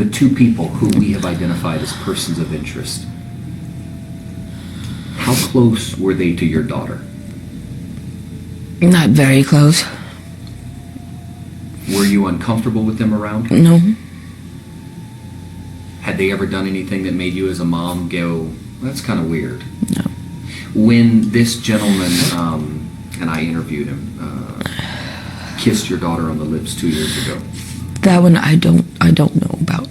the two people who we have identified as persons of interest, how close were they to your daughter? Not very close. Were you uncomfortable with them around? No. Had they ever done anything that made you as a mom go, that's kind of weird? No. When this gentleman, and I interviewed him, kissed your daughter on the lips 2 years ago. That one I don't know about.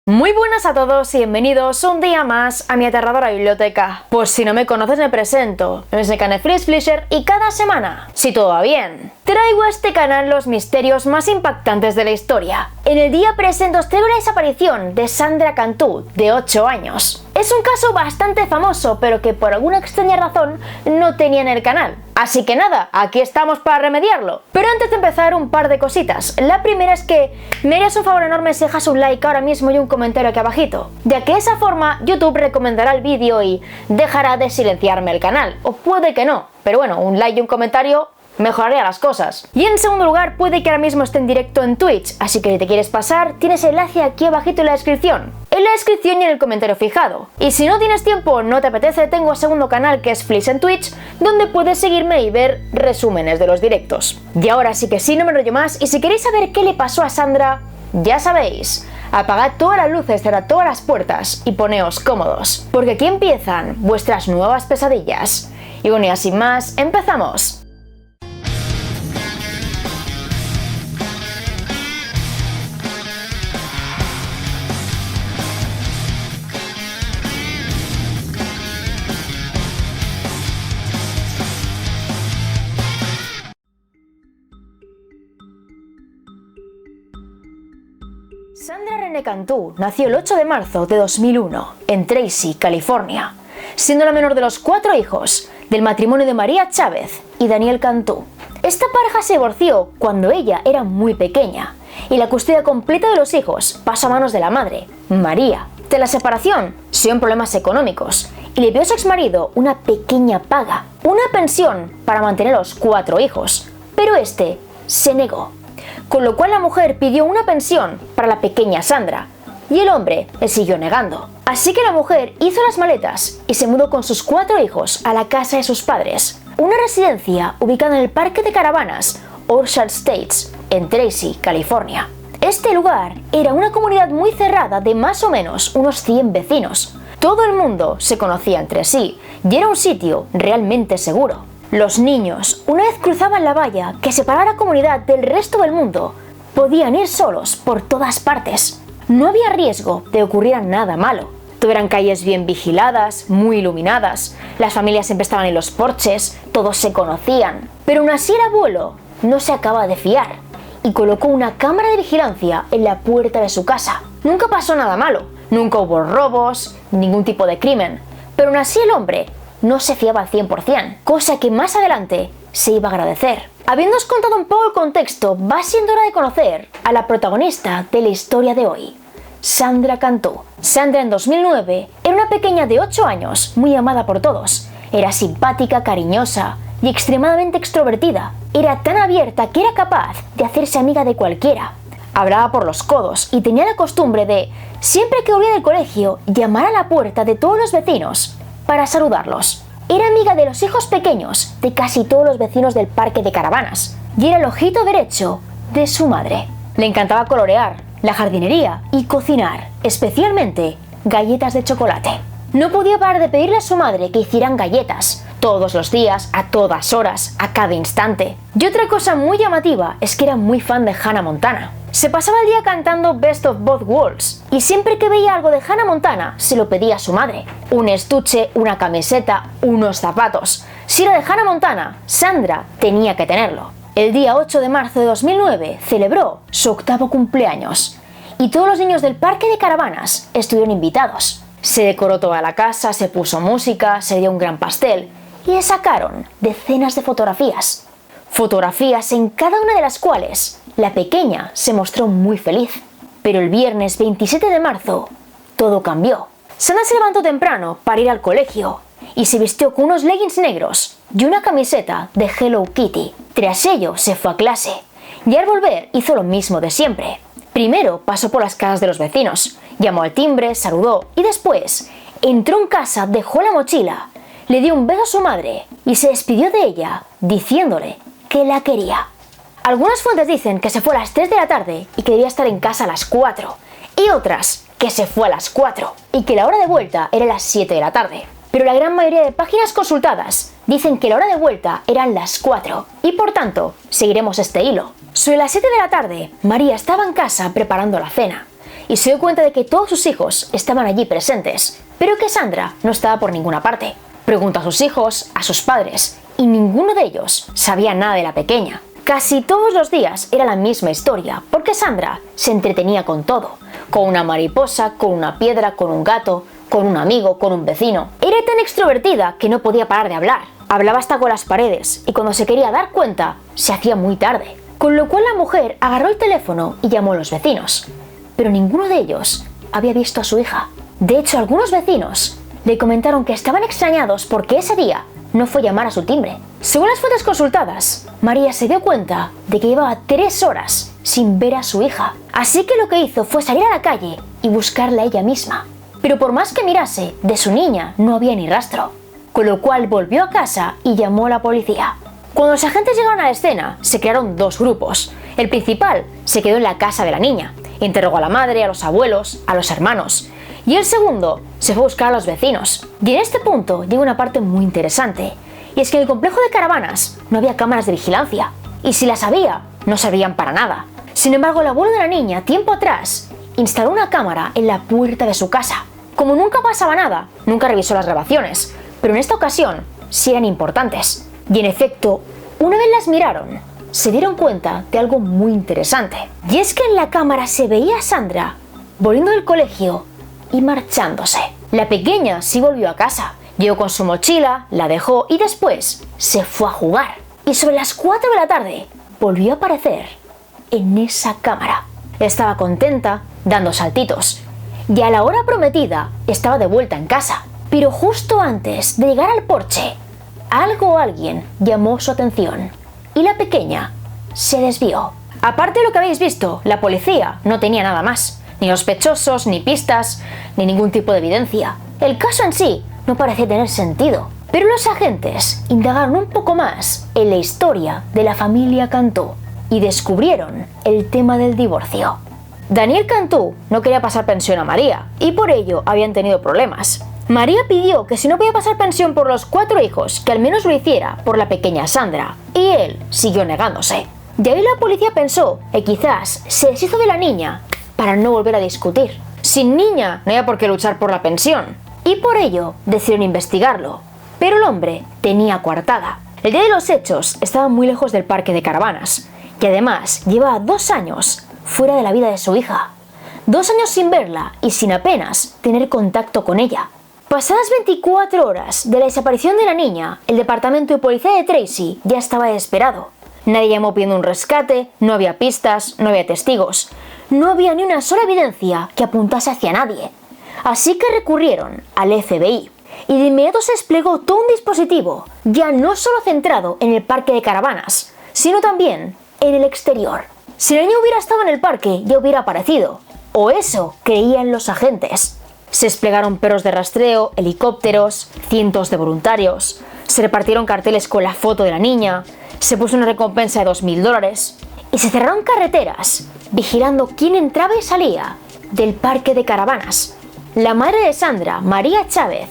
Muy buenas a todos y bienvenidos un día más a mi aterradora biblioteca. Pues si no me conoces me presento, es el canal Freeze Fleischer y cada semana, si todo va bien, traigo a este canal los misterios más impactantes de la historia. En el día presente os traigo la desaparición de Sandra Cantú, de 8 años. Es un caso bastante famoso, pero que por alguna extraña razón no tenía en el canal. Así que nada, aquí estamos para remediarlo. Pero antes de empezar, un par de cositas. La primera es que me harías un favor enorme si dejas un like ahora mismo y un comentario aquí abajito, ya que de esa forma YouTube recomendará el vídeo y dejará de silenciarme el canal. O puede que no, pero bueno, un like y un comentario mejoraría las cosas. Y en segundo lugar, puede que ahora mismo esté en directo en Twitch, así que si te quieres pasar, tienes el enlace aquí abajito en la descripción. En la descripción y en el comentario fijado. Y si no tienes tiempo, no te apetece, tengo un segundo canal que es Fleece en Twitch, donde puedes seguirme y ver resúmenes de los directos. Y ahora sí que sí, no me enrollo más, y si queréis saber qué le pasó a Sandra, ya sabéis, apagad todas las luces, cerrad todas las puertas y poneos cómodos, porque aquí empiezan vuestras nuevas pesadillas. Y bueno, y sin más, empezamos. Sandra Renee Cantú nació el 8 de marzo de 2001 en Tracy, California, siendo la menor de los 4 hijos del matrimonio de María Chávez y Daniel Cantú. Esta pareja se divorció cuando ella era muy pequeña y la custodia completa de los hijos pasó a manos de la madre, María. Tras la separación, se dio en problemas económicos y le pidió a su exmarido una pequeña paga, una pensión para mantener a los 4 hijos, pero este se negó. Con lo cual la mujer pidió una pensión para la pequeña Sandra y el hombre le siguió negando. Así que la mujer hizo las maletas y se mudó con sus 4 hijos a la casa de sus padres, una residencia ubicada en el parque de caravanas Orchard Estates, en Tracy, California. Este lugar era una comunidad muy cerrada de más o menos unos 100 vecinos. Todo el mundo se conocía entre sí y era un sitio realmente seguro. Los niños, una vez cruzaban la valla que separaba la comunidad del resto del mundo, podían ir solos por todas partes. No había riesgo de que ocurriera nada malo. Todo eran calles bien vigiladas, muy iluminadas, las familias siempre estaban en los porches, todos se conocían. Pero aún así el abuelo no se acaba de fiar y colocó una cámara de vigilancia en la puerta de su casa. Nunca pasó nada malo, nunca hubo robos, ningún tipo de crimen, pero aún así el hombre no se fiaba al 100%, cosa que más adelante se iba a agradecer. Habiéndoos contado un poco el contexto, va siendo hora de conocer a la protagonista de la historia de hoy, Sandra Cantú. Sandra en 2009 era una pequeña de 8 años, muy amada por todos. Era simpática, cariñosa y extremadamente extrovertida. Era tan abierta que era capaz de hacerse amiga de cualquiera. Hablaba por los codos y tenía la costumbre de, siempre que volvía del colegio, llamar a la puerta de todos los vecinos para saludarlos. Era amiga de los hijos pequeños de casi todos los vecinos del parque de caravanas y era el ojito derecho de su madre. Le encantaba colorear, la jardinería y cocinar, especialmente galletas de chocolate. No podía parar de pedirle a su madre que hicieran galletas, todos los días, a todas horas, a cada instante. Y otra cosa muy llamativa es que era muy fan de Hannah Montana. Se pasaba el día cantando Best of Both Worlds y siempre que veía algo de Hannah Montana se lo pedía a su madre. Un estuche, una camiseta, unos zapatos. Si era de Hannah Montana, Sandra tenía que tenerlo. El día 8 de marzo de 2009 celebró su 8º cumpleaños y todos los niños del parque de caravanas estuvieron invitados. Se decoró toda la casa, se puso música, se dio un gran pastel y le sacaron decenas de fotografías. Fotografías en cada una de las cuales la pequeña se mostró muy feliz. Pero el viernes 27 de marzo todo cambió. Sandra se levantó temprano para ir al colegio y se vistió con unos leggings negros y una camiseta de Hello Kitty. Tras ello se fue a clase y al volver hizo lo mismo de siempre. Primero pasó por las casas de los vecinos, llamó al timbre, saludó y después entró en casa, dejó la mochila, le dio un beso a su madre y se despidió de ella diciéndole que la quería. Algunas fuentes dicen que se fue a las 3 de la tarde y que debía estar en casa a las 4, y otras que se fue a las 4 y que la hora de vuelta era a las 7 de la tarde. Pero la gran mayoría de páginas consultadas dicen que la hora de vuelta eran las 4 y por tanto seguiremos este hilo. Sobre las 7 de la tarde, María estaba en casa preparando la cena y se dio cuenta de que todos sus hijos estaban allí presentes, pero que Sandra no estaba por ninguna parte. Preguntó a sus hijos, a sus padres, y ninguno de ellos sabía nada de la pequeña. Casi todos los días era la misma historia, porque Sandra se entretenía con todo, con una mariposa, con una piedra, con un gato, con un amigo, con un vecino. Era tan extrovertida que no podía parar de hablar. Hablaba hasta con las paredes y cuando se quería dar cuenta, se hacía muy tarde. Con lo cual la mujer agarró el teléfono y llamó a los vecinos. Pero ninguno de ellos había visto a su hija. De hecho, algunos vecinos le comentaron que estaban extrañados porque ese día no fue a llamar a su timbre. Según las fuentes consultadas, María se dio cuenta de que llevaba 3 horas sin ver a su hija. Así que lo que hizo fue salir a la calle y buscarla ella misma. Pero por más que mirase, de su niña no había ni rastro. Con lo cual volvió a casa y llamó a la policía. Cuando los agentes llegaron a la escena, se crearon 2 grupos. El principal se quedó en la casa de la niña. Interrogó a la madre, a los abuelos, a los hermanos. Y el segundo se fue a buscar a los vecinos. Y en este punto llega una parte muy interesante. Y es que en el complejo de caravanas no había cámaras de vigilancia. Y si las había, no servían para nada. Sin embargo, el abuelo de la niña, tiempo atrás, instaló una cámara en la puerta de su casa. Como nunca pasaba nada, nunca revisó las grabaciones. Pero en esta ocasión sí eran importantes. Y en efecto, una vez las miraron, se dieron cuenta de algo muy interesante. Y es que en la cámara se veía a Sandra volviendo del colegio y marchándose. La pequeña sí volvió a casa, llegó con su mochila, la dejó y después se fue a jugar. Y sobre las 4 de la tarde volvió a aparecer en esa cámara. Estaba contenta, dando saltitos. Y a la hora prometida estaba de vuelta en casa. Pero justo antes de llegar al porche, algo o alguien llamó su atención y la pequeña se desvió. Aparte de lo que habéis visto, la policía no tenía nada más. Ni sospechosos, ni pistas, ni ningún tipo de evidencia. El caso en sí no parecía tener sentido. Pero los agentes indagaron un poco más en la historia de la familia Cantú y descubrieron el tema del divorcio. Daniel Cantú no quería pasar pensión a María y por ello habían tenido problemas. María pidió que si no podía pasar pensión por los 4 hijos, que al menos lo hiciera por la pequeña Sandra, y él siguió negándose. De ahí la policía pensó que quizás se deshizo de la niña para no volver a discutir. Sin niña no había por qué luchar por la pensión, y por ello decidieron investigarlo. Pero el hombre tenía coartada. El día de los hechos estaba muy lejos del parque de caravanas, y además llevaba 2 años fuera de la vida de su hija. 2 años sin verla y sin apenas tener contacto con ella. Pasadas 24 horas de la desaparición de la niña, el departamento de policía de Tracy ya estaba desesperado. Nadie llamó pidiendo un rescate, no había pistas, no había testigos. No había ni una sola evidencia que apuntase hacia nadie. Así que recurrieron al FBI. Y de inmediato se desplegó todo un dispositivo, ya no solo centrado en el parque de caravanas, sino también en el exterior. Si la niña hubiera estado en el parque, ya hubiera aparecido. O eso creían los agentes. Se desplegaron perros de rastreo, helicópteros, cientos de voluntarios. Se repartieron carteles con la foto de la niña. Se puso una recompensa de $2000. Y se cerraron carreteras, vigilando quién entraba y salía del parque de caravanas. La madre de Sandra, María Chávez,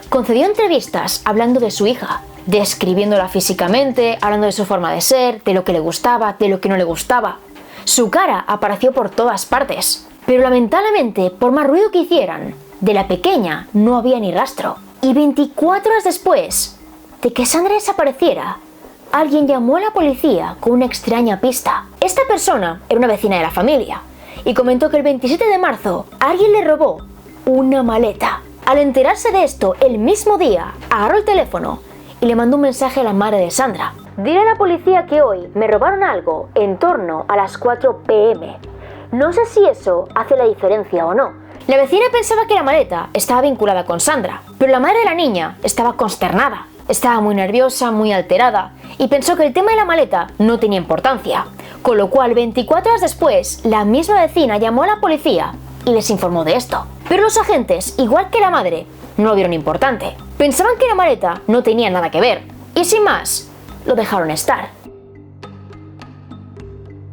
concedió entrevistas hablando de su hija, describiéndola físicamente, hablando de su forma de ser, de lo que le gustaba, de lo que no le gustaba. Su cara apareció por todas partes, pero lamentablemente, por más ruido que hicieran, de la pequeña no había ni rastro. Y 24 horas después de que Sandra desapareciera, alguien llamó a la policía con una extraña pista. Esta persona era una vecina de la familia y comentó que el 27 de marzo alguien le robó una maleta. Al enterarse de esto, el mismo día agarró el teléfono y le mandó un mensaje a la madre de Sandra. Dile a la policía que hoy me robaron algo en torno a las 4 p.m. No sé si eso hace la diferencia o no. La vecina pensaba que la maleta estaba vinculada con Sandra, pero la madre de la niña estaba consternada. Estaba muy nerviosa, muy alterada, y pensó que el tema de la maleta no tenía importancia, con lo cual 24 horas después la misma vecina llamó a la policía y les informó de esto. Pero los agentes, igual que la madre, no lo vieron importante. Pensaban que la maleta no tenía nada que ver y sin más, lo dejaron estar.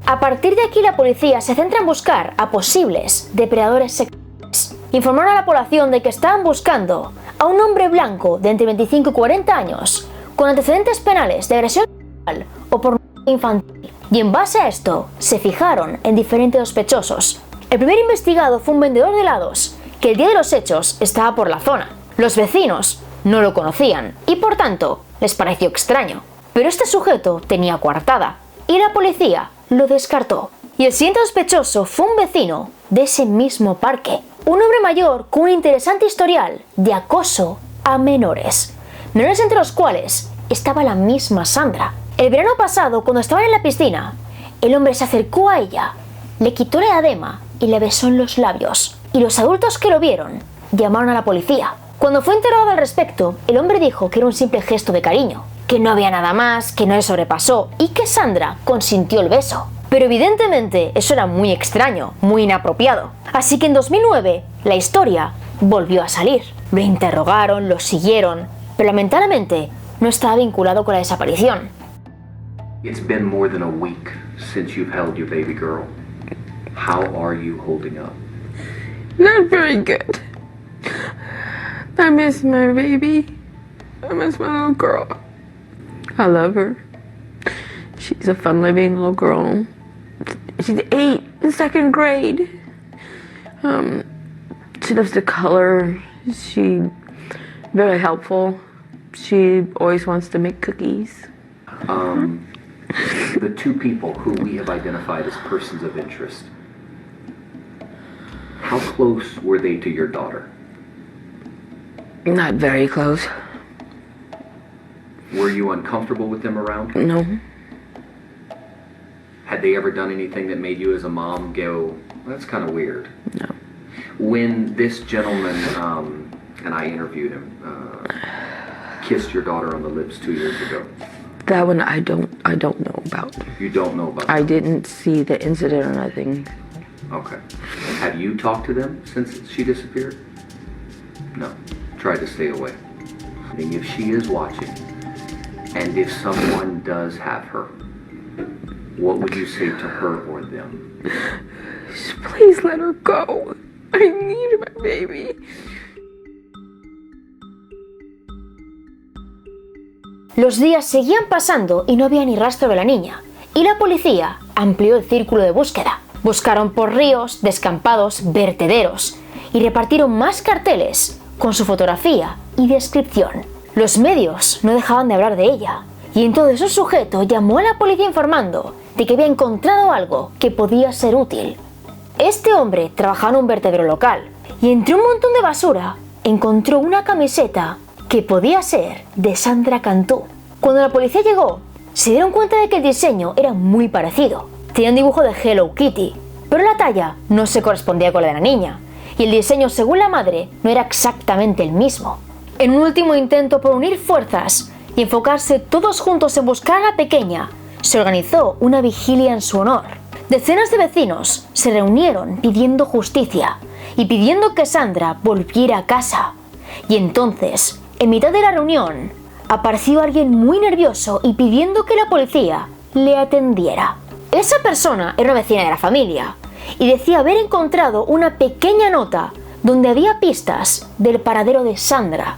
A partir de aquí la policía se centra en buscar a posibles depredadores sexuales. Informaron a la población de que estaban buscando a un hombre blanco de entre 25 y 40 años con antecedentes penales de agresión sexual o pornografía infantil. Y en base a esto, se fijaron en diferentes sospechosos. El primer investigado fue un vendedor de helados que el día de los hechos estaba por la zona. Los vecinos no lo conocían y por tanto les pareció extraño. Pero este sujeto tenía coartada y la policía lo descartó. Y el siguiente sospechoso fue un vecino de ese mismo parque. Un hombre mayor con un interesante historial de acoso a menores. Menores entre los cuales estaba la misma Sandra. El verano pasado, cuando estaban en la piscina, el hombre se acercó a ella, le quitó la diadema y le besó en los labios. Y los adultos que lo vieron llamaron a la policía. Cuando fue interrogado al respecto, el hombre dijo que era un simple gesto de cariño, que no había nada más, que no le sobrepasó y que Sandra consintió el beso. Pero evidentemente eso era muy extraño, muy inapropiado. Así que en 2009 la historia volvió a salir. Lo interrogaron, lo siguieron, pero lamentablemente no estaba vinculado con la desaparición. It's been more than a week since you've held your baby girl. How are you holding up? Not very good. I miss my baby. I miss my little girl. I love her. She's a fun-loving little girl. She's 8 in 2nd grade. She loves to color. She's very helpful. She always wants to make cookies. The two people who we have identified as persons of interest, how close were they to your daughter? Not very close. Were you uncomfortable with them around? No. Had they ever done anything that made you as a mom go, that's kind of weird? No. When this gentleman, and I interviewed him, kissed your daughter on the lips 2 years ago. That one I don't know about. You don't know about I that? didn't see the incident or nothing. Okay. Have you talked to them since she disappeared? No. Tried to stay away. And if she is watching, and if someone does have her, what would you say to her or them? Please let her go. I need my baby. Los días seguían pasando y no había ni rastro de la niña, y la policía amplió el círculo de búsqueda. Buscaron por ríos, descampados, vertederos, y repartieron más carteles con su fotografía y descripción. Los medios no dejaban de hablar de ella, y entonces un sujeto llamó a la policía informando de que había encontrado algo que podía ser útil. Este hombre trabajaba en un vertedero local, y entre un montón de basura encontró una camiseta que podía ser de Sandra Cantú. Cuando la policía llegó, se dieron cuenta de que el diseño era muy parecido. Tenía un dibujo de Hello Kitty, pero la talla no se correspondía con la de la niña, y el diseño, según la madre, no era exactamente el mismo. En un último intento por unir fuerzas y enfocarse todos juntos en buscar a la pequeña, se organizó una vigilia en su honor. Decenas de vecinos se reunieron pidiendo justicia y pidiendo que Sandra volviera a casa. Y entonces, en mitad de la reunión, apareció alguien muy nervioso y pidiendo que la policía le atendiera. Esa persona era una vecina de la familia y decía haber encontrado una pequeña nota donde había pistas del paradero de Sandra.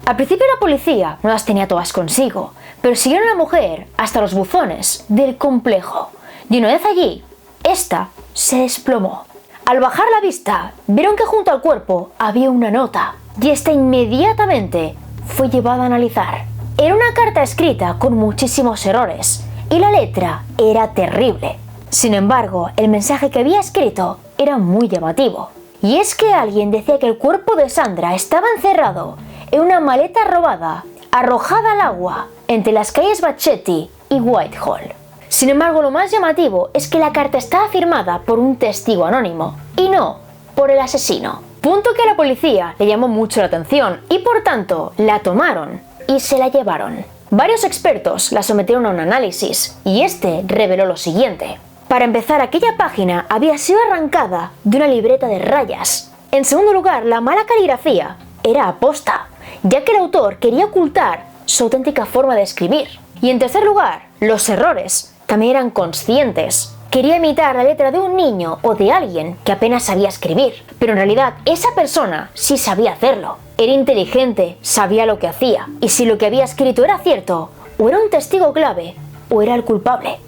Al principio la policía no las tenía todas consigo, pero siguieron a la mujer hasta los buzones del complejo. Y una vez allí, esta se desplomó. Al bajar la vista, vieron que junto al cuerpo había una nota, y esta inmediatamente fue llevada a analizar. Era una carta escrita con muchísimos errores, y la letra era terrible. Sin embargo, el mensaje que había escrito era muy llamativo. Y es que alguien decía que el cuerpo de Sandra estaba encerrado en una maleta robada, arrojada al agua, entre las calles Bachetti y Whitehall. Sin embargo, lo más llamativo es que la carta estaba firmada por un testigo anónimo, y no por el asesino. Punto que a la policía le llamó mucho la atención, y por tanto la tomaron y se la llevaron. Varios expertos la sometieron a un análisis y este reveló lo siguiente. Para empezar, aquella página había sido arrancada de una libreta de rayas. En segundo lugar, la mala caligrafía era aposta, ya que el autor quería ocultar su auténtica forma de escribir. Y en tercer lugar, los errores también eran conscientes. Quería imitar la letra de un niño o de alguien que apenas sabía escribir, pero en realidad esa persona sí sabía hacerlo. Era inteligente, sabía lo que hacía, y si lo que había escrito era cierto, o era un testigo clave, o era el culpable.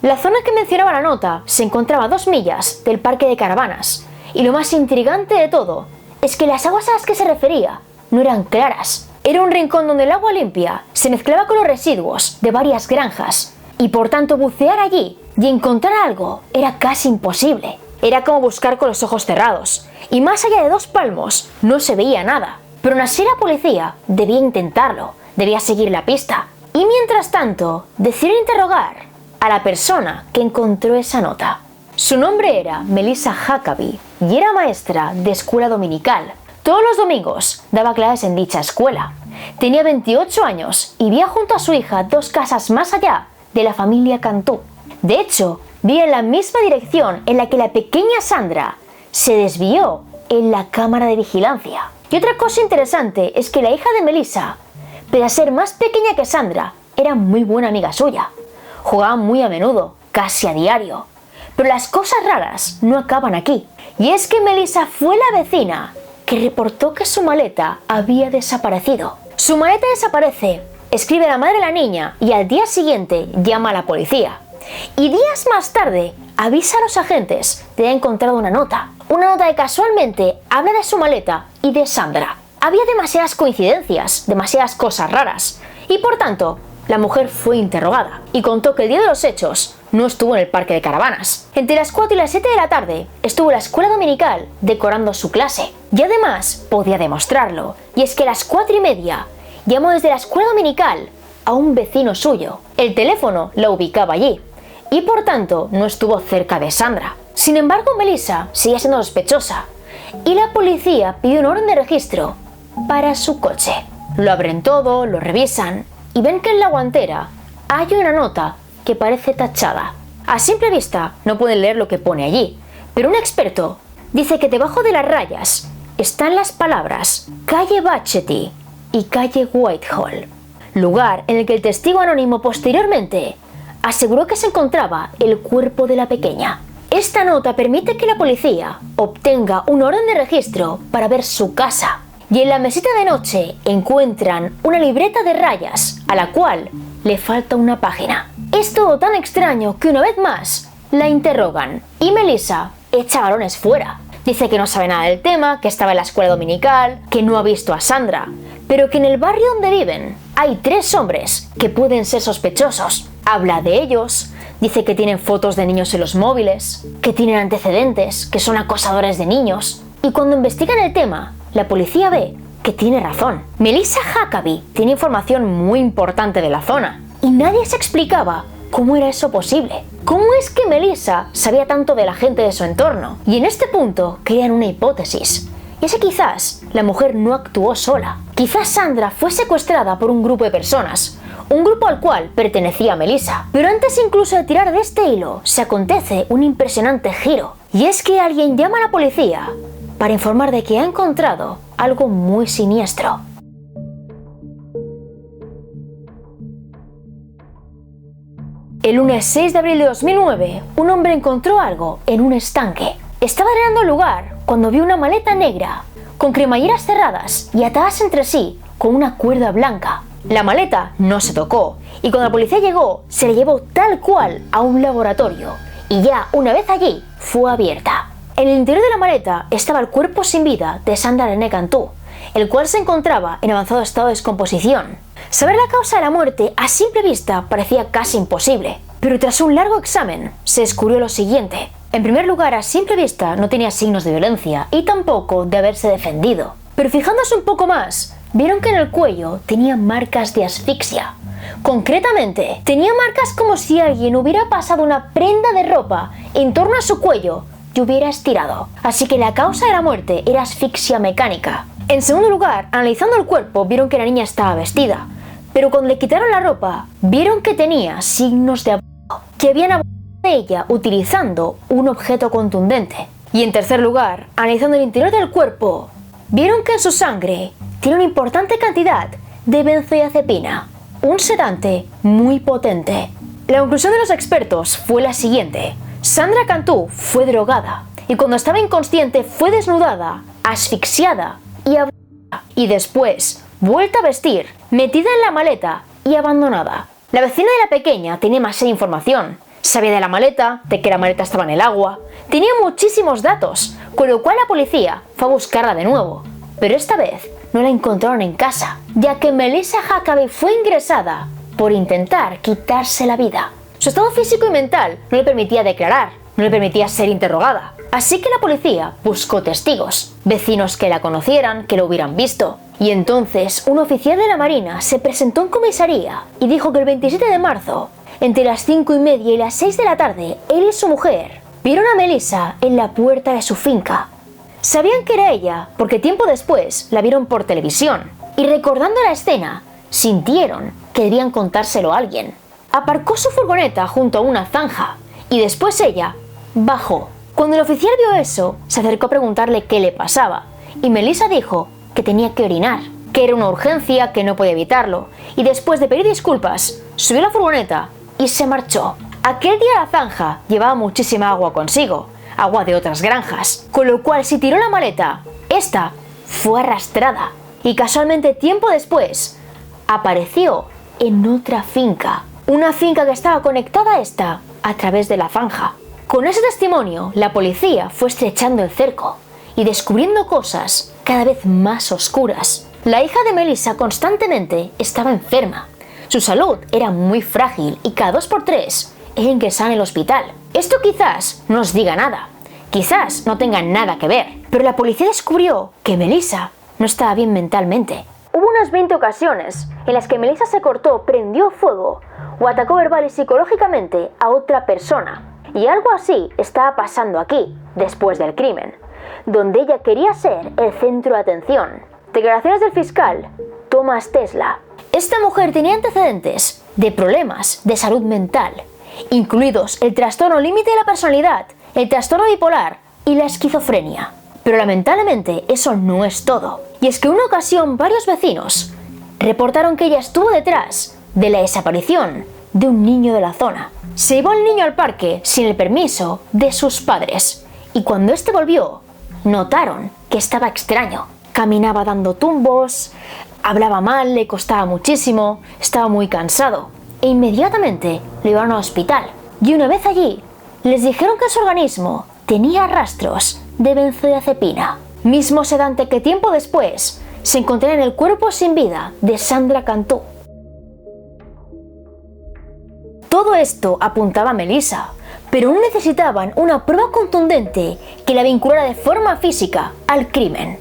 La zona que mencionaba la nota se encontraba a 2 millas del parque de caravanas, y lo más intrigante de todo es que las aguas a las que se refería no eran claras. Era un rincón donde el agua limpia se mezclaba con los residuos de varias granjas, y por tanto bucear allí y encontrar algo era casi imposible. Era como buscar con los ojos cerrados, y más allá de 2 palmos no se veía nada. Pero aún así la policía debía intentarlo, debía seguir la pista. Y mientras tanto, decidieron interrogar a la persona que encontró esa nota. Su nombre era Melissa Huckabee y era maestra de escuela dominical. Todos los domingos daba clases en dicha escuela. Tenía 28 años y vivía junto a su hija 2 casas más allá de la familia Cantú. De hecho, vivía en la misma dirección en la que la pequeña Sandra se desvió en la cámara de vigilancia. Y otra cosa interesante es que la hija de Melissa, pese a ser más pequeña que Sandra, era muy buena amiga suya. Jugaban muy a menudo, casi a diario. Pero las cosas raras no acaban aquí. Y es que Melissa fue la vecina que reportó que su maleta había desaparecido. Su maleta desaparece, escribe la madre de la niña y al día siguiente llama a la policía. Y días más tarde avisa a los agentes de haber encontrado una nota que casualmente habla de su maleta y de Sandra. Había demasiadas coincidencias, demasiadas cosas raras, y por tanto, la mujer fue interrogada y contó que el día de los hechos no estuvo en el parque de caravanas. Entre las 4 y las 7 de la tarde estuvo en la escuela dominical decorando su clase. Y además podía demostrarlo, y es que a las 4:30 llamó desde la escuela dominical a un vecino suyo. El teléfono la ubicaba allí, y por tanto no estuvo cerca de Sandra. Sin embargo, Melissa seguía siendo sospechosa, y la policía pidió un orden de registro para su coche. Lo abren todo, lo revisan, y ven que en la guantera hay una nota que parece tachada. A simple vista no pueden leer lo que pone allí, pero un experto dice que debajo de las rayas están las palabras calle Batchetti y calle Whitehall, lugar en el que el testigo anónimo posteriormente aseguró que se encontraba el cuerpo de la pequeña. Esta nota permite que la policía obtenga un orden de registro para ver su casa. Y en la mesita de noche encuentran una libreta de rayas a la cual le falta una página. Es todo tan extraño que una vez más la interrogan y Melissa echa balones fuera. Dice que no sabe nada del tema, que estaba en la escuela dominical, que no ha visto a Sandra, pero que en el barrio donde viven hay 3 hombres que pueden ser sospechosos. Habla de ellos, dice que tienen fotos de niños en los móviles, que tienen antecedentes, que son acosadores de niños. Y cuando investigan el tema, la policía ve que tiene razón. Melissa Huckabee tiene información muy importante de la zona y nadie se explicaba cómo era eso posible. ¿Cómo es que Melissa sabía tanto de la gente de su entorno? Y en este punto crean una hipótesis. Y es que quizás la mujer no actuó sola. Quizás Sandra fue secuestrada por un grupo de personas, un grupo al cual pertenecía Melissa. Pero antes incluso de tirar de este hilo, se acontece un impresionante giro. Y es que alguien llama a la policía para informar de que ha encontrado algo muy siniestro. El lunes 6 de abril de 2009, un hombre encontró algo en un estanque. Estaba drenando el lugar cuando vio una maleta negra, con cremalleras cerradas y atadas entre sí con una cuerda blanca. La maleta no se tocó, y cuando la policía llegó, se la llevó tal cual a un laboratorio, y ya una vez allí, fue abierta. En el interior de la maleta estaba el cuerpo sin vida de Sandra René Cantú, el cual se encontraba en avanzado estado de descomposición. Saber la causa de la muerte a simple vista parecía casi imposible, pero tras un largo examen se descubrió lo siguiente. En primer lugar, a simple vista no tenía signos de violencia y tampoco de haberse defendido. Pero fijándose un poco más, vieron que en el cuello tenía marcas de asfixia. Concretamente, tenía marcas como si alguien hubiera pasado una prenda de ropa en torno a su cuello y hubiera estirado. Así que la causa de la muerte era asfixia mecánica. En segundo lugar, analizando el cuerpo, vieron que la niña estaba vestida, pero cuando le quitaron la ropa, vieron que tenía signos de abuso, que habían abusado de ella utilizando un objeto contundente. Y en tercer lugar, analizando el interior del cuerpo, vieron que en su sangre tiene una importante cantidad de benzodiazepina, un sedante muy potente. La conclusión de los expertos fue la siguiente: Sandra Cantú fue drogada y cuando estaba inconsciente fue desnudada, asfixiada y abusada, y después vuelta a vestir, metida en la maleta y abandonada. La vecina de la pequeña tenía más información. Sabía de la maleta, de que la maleta estaba en el agua, tenía muchísimos datos, con lo cual la policía fue a buscarla de nuevo. Pero esta vez no la encontraron en casa, ya que Melissa Huckabee fue ingresada por intentar quitarse la vida. Su estado físico y mental no le permitía declarar, no le permitía ser interrogada. Así que la policía buscó testigos, vecinos que la conocieran, que lo hubieran visto. Y entonces un oficial de la Marina se presentó en comisaría y dijo que el 27 de marzo, entre las 5:30 y las 6 de la tarde, él y su mujer vieron a Melissa en la puerta de su finca. Sabían que era ella porque tiempo después la vieron por televisión y recordando la escena, sintieron que debían contárselo a alguien. Aparcó su furgoneta junto a una zanja y después ella bajó. Cuando el oficial vio eso, se acercó a preguntarle qué le pasaba y Melissa dijo que tenía que orinar, que era una urgencia, que no podía evitarlo, y después de pedir disculpas, subió a la furgoneta y se marchó. Aquel día la zanja llevaba muchísima agua consigo, agua de otras granjas, con lo cual si tiró la maleta, esta fue arrastrada y casualmente tiempo después apareció en otra finca, una finca que estaba conectada a esta a través de la zanja. Con ese testimonio, la policía fue estrechando el cerco y descubriendo cosas cada vez más oscuras. La hija de Melissa constantemente estaba enferma. Su salud era muy frágil y cada 2x3 era ingresada en el hospital. Esto quizás no os diga nada, quizás no tenga nada que ver, pero la policía descubrió que Melissa no estaba bien mentalmente. Hubo unas 20 ocasiones en las que Melissa se cortó, prendió fuego o atacó verbal y psicológicamente a otra persona. Y algo así estaba pasando aquí, después del crimen, donde ella quería ser el centro de atención. Declaraciones del fiscal Thomas Tesla. Esta mujer tenía antecedentes de problemas de salud mental, incluidos el trastorno límite de la personalidad, el trastorno bipolar y la esquizofrenia. Pero lamentablemente eso no es todo. Y es que en una ocasión varios vecinos reportaron que ella estuvo detrás de la desaparición de un niño de la zona. Se llevó al niño al parque sin el permiso de sus padres y cuando este volvió, notaron que estaba extraño. Caminaba dando tumbos, hablaba mal, le costaba muchísimo, estaba muy cansado e inmediatamente lo llevaron al hospital. Y una vez allí, les dijeron que su organismo tenía rastros de benzodiazepina, mismo sedante que tiempo después se encontraría en el cuerpo sin vida de Sandra Cantú. Todo esto apuntaba a Melissa, pero aún necesitaban una prueba contundente que la vinculara de forma física al crimen.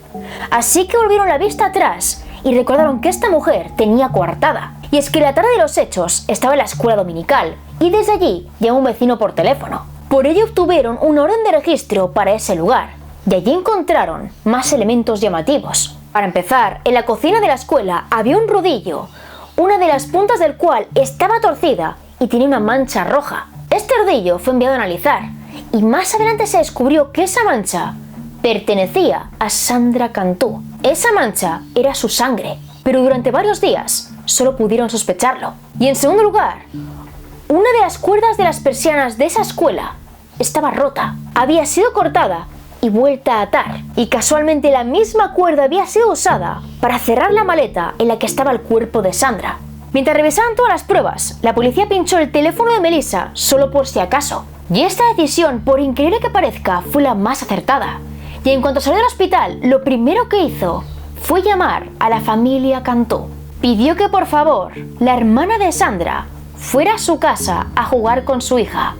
Así que volvieron la vista atrás y recordaron que esta mujer tenía coartada. Y es que la tarde de los hechos estaba en la escuela dominical y desde allí llamó un vecino por teléfono. Por ello obtuvieron una orden de registro para ese lugar y allí encontraron más elementos llamativos. Para empezar, en la cocina de la escuela había un rodillo, una de las puntas del cual estaba torcida y tenía una mancha roja. Este rodillo fue enviado a analizar y más adelante se descubrió que esa mancha pertenecía a Sandra Cantú. Esa mancha era su sangre, pero durante varios días solo pudieron sospecharlo. Y en segundo lugar, una de las cuerdas de las persianas de esa escuela estaba rota, había sido cortada y vuelta a atar, y casualmente la misma cuerda había sido usada para cerrar la maleta en la que estaba el cuerpo de Sandra. Mientras revisaban todas las pruebas, la policía pinchó el teléfono de Melissa solo por si acaso. Y esta decisión, por increíble que parezca, fue la más acertada. Y en cuanto salió del hospital, lo primero que hizo fue llamar a la familia Cantú. Pidió que por favor la hermana de Sandra fuera a su casa a jugar con su hija.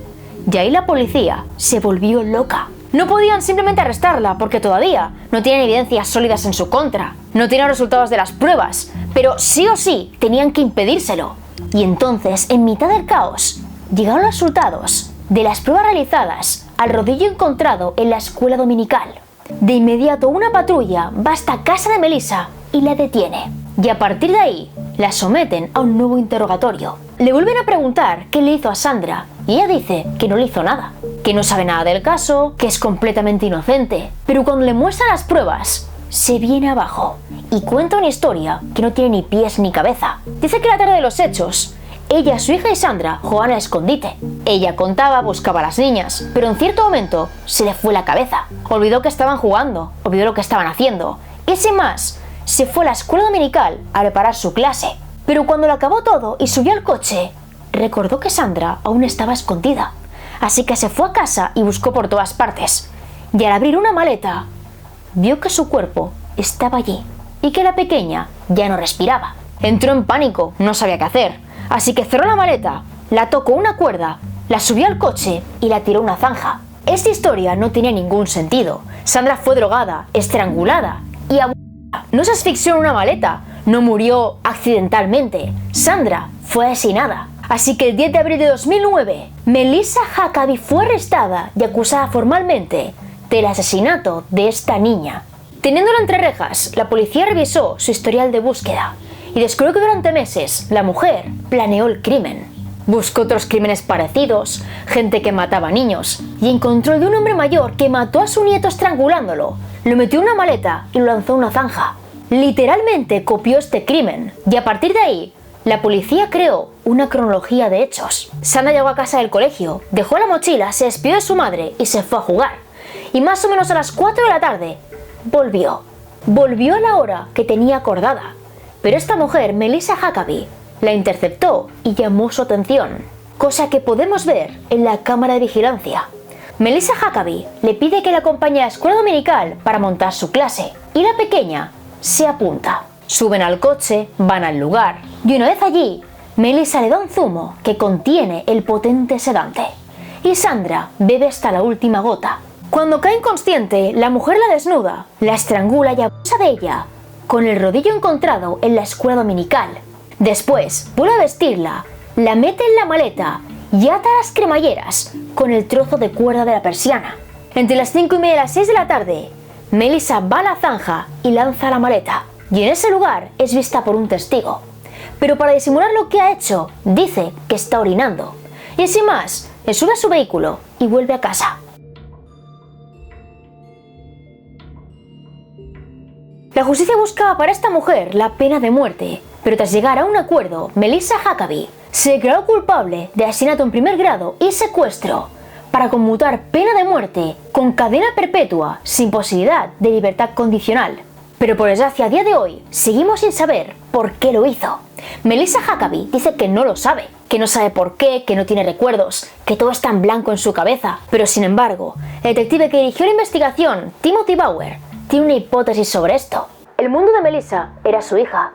Y ahí la policía se volvió loca. No podían simplemente arrestarla porque todavía no tenían evidencias sólidas en su contra. No tenían resultados de las pruebas, pero sí o sí tenían que impedírselo. Y entonces, en mitad del caos, llegaron los resultados de las pruebas realizadas al rodillo encontrado en la escuela dominical. De inmediato una patrulla va hasta casa de Melissa y la detiene. Y a partir de ahí la someten a un nuevo interrogatorio. Le vuelven a preguntar qué le hizo a Sandra y ella dice que no le hizo nada, que no sabe nada del caso, que es completamente inocente. Pero cuando le muestra las pruebas, se viene abajo y cuenta una historia que no tiene ni pies ni cabeza. Dice que la tarde de los hechos, ella, su hija y Sandra jugaban al escondite. Ella contaba, buscaba a las niñas, pero en cierto momento se le fue la cabeza. Olvidó que estaban jugando, olvidó lo que estaban haciendo y sin más, se fue a la escuela dominical a preparar su clase. Pero cuando lo acabó todo y subió al coche, recordó que Sandra aún estaba escondida. Así que se fue a casa y buscó por todas partes. Y al abrir una maleta, vio que su cuerpo estaba allí y que la pequeña ya no respiraba. Entró en pánico, no sabía qué hacer. Así que cerró la maleta, la tocó una cuerda, la subió al coche y la tiró a una zanja. Esta historia no tenía ningún sentido. Sandra fue drogada, estrangulada y abusada. No se asfixió en una maleta, no murió accidentalmente. Sandra fue asesinada. Así que el 10 de abril de 2009, Melissa Huckabee fue arrestada y acusada formalmente del asesinato de esta niña. Teniéndola entre rejas, la policía revisó su historial de búsqueda y descubrió que durante meses la mujer planeó el crimen. Buscó otros crímenes parecidos, gente que mataba niños, y encontró el de un hombre mayor que mató a su nieto estrangulándolo, lo metió en una maleta y lo lanzó a una zanja. Literalmente copió este crimen, y a partir de ahí, la policía creó una cronología de hechos. Sandra llegó a casa del colegio, dejó la mochila, se despidió de su madre y se fue a jugar. Y más o menos a las 4 de la tarde, volvió. Volvió a la hora que tenía acordada. Pero esta mujer, Melissa Huckabee, la interceptó y llamó su atención, cosa que podemos ver en la cámara de vigilancia. Melissa Huckabee le pide que la acompañe a la escuela dominical para montar su clase y la pequeña se apunta. Suben al coche, van al lugar y una vez allí, Melissa le da un zumo que contiene el potente sedante y Sandra bebe hasta la última gota. Cuando cae inconsciente, la mujer la desnuda, la estrangula y abusa de ella con el rodillo encontrado en la escuela dominical. Después, vuelve a vestirla, la mete en la maleta y ata las cremalleras con el trozo de cuerda de la persiana. Entre las 5:30 y las 6 de la tarde, Melissa va a la zanja y lanza la maleta. Y en ese lugar es vista por un testigo. Pero para disimular lo que ha hecho, dice que está orinando. Y sin más, le sube a su vehículo y vuelve a casa. La justicia buscaba para esta mujer la pena de muerte, pero tras llegar a un acuerdo, Melissa Huckabee se declaró culpable de asesinato en primer grado y secuestro para conmutar pena de muerte con cadena perpetua sin posibilidad de libertad condicional. Pero por desgracia a día de hoy seguimos sin saber por qué lo hizo. Melissa Huckabee dice que no lo sabe, que no sabe por qué, que no tiene recuerdos, que todo está en blanco en su cabeza. Pero sin embargo, el detective que dirigió la investigación, Timothy Bauer, tiene una hipótesis sobre esto. El mundo de Melissa era su hija.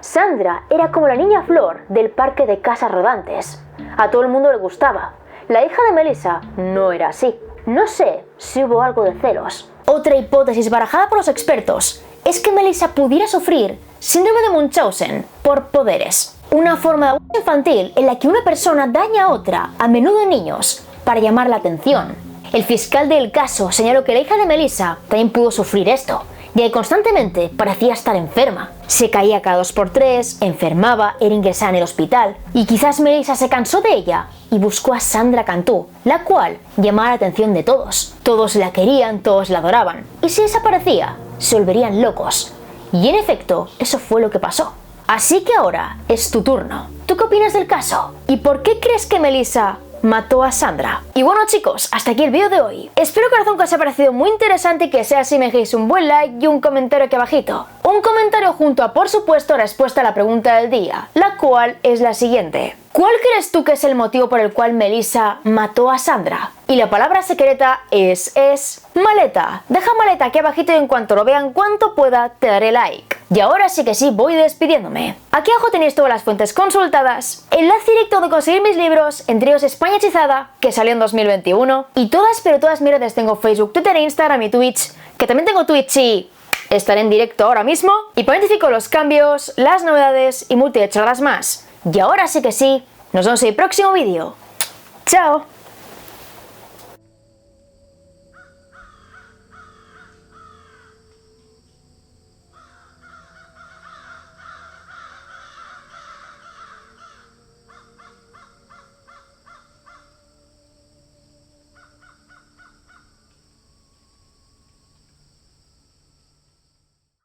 Sandra era como la niña flor del parque de casas rodantes. A todo el mundo le gustaba. La hija de Melissa no era así. No sé si hubo algo de celos. Otra hipótesis barajada por los expertos es que Melissa pudiera sufrir síndrome de Munchausen por poderes. Una forma de abuso infantil en la que una persona daña a otra, a menudo niños, para llamar la atención. El fiscal del caso señaló que la hija de Melissa también pudo sufrir esto, ya que constantemente parecía estar enferma. Se caía cada 2x3, enfermaba, era ingresada en el hospital, y quizás Melissa se cansó de ella y buscó a Sandra Cantú, la cual llamaba la atención de todos. Todos la querían, todos la adoraban, y si desaparecía, se volverían locos. Y en efecto, eso fue lo que pasó. Así que ahora es tu turno. ¿Tú qué opinas del caso? ¿Y por qué crees que Melissa mató a Sandra? Y bueno chicos, hasta aquí el vídeo de hoy. Espero corazón que os haya parecido muy interesante y que sea así me dejéis un buen like y un comentario aquí abajito. Un comentario junto a, por supuesto, respuesta a la pregunta del día, la cual es la siguiente. ¿Cuál crees tú que es el motivo por el cual Melissa mató a Sandra? Y la palabra secreta es maleta. Deja maleta aquí abajito y en cuanto lo vean cuanto pueda te daré like. Y ahora sí que sí, voy despidiéndome. Aquí abajo tenéis todas las fuentes consultadas, enlace directo de conseguir mis libros, entre ellos España Hechizada, que salió en 2021, y todas, pero todas mis redes, tengo Facebook, Twitter, Instagram y Twitch, que también tengo Twitch y estaré en directo ahora mismo, y planifico los cambios, las novedades y multi de charlas más. Y ahora sí que sí, nos vemos en el próximo vídeo. ¡Chao!